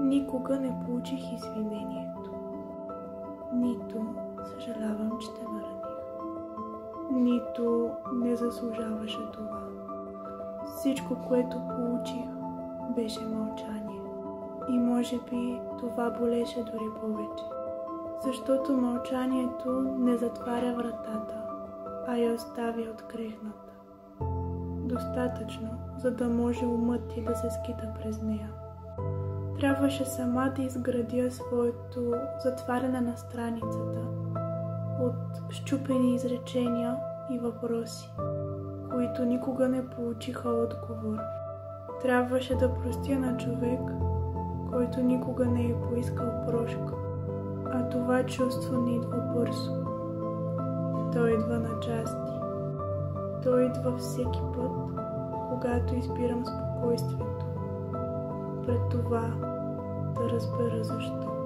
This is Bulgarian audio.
Никога не получих извинението. Нито съжалявам, че те нараних. Нито не заслужаваше това. Всичко, което получих, беше мълчание. И може би това болеше дори повече. Защото мълчанието не затваря вратата, а я оставя открехната. Достатъчно, за да може умът ти да се скита през нея. Трябваше сама да изградя своето затваряне на страницата от счупени изречения и въпроси, които никога не получиха отговор. Трябваше да простя на човек, който никога не е поискал прошка, а това чувство не идва бързо. Той идва на части. Той идва всеки път, когато избирам спокойствието, пред това да разбера защо.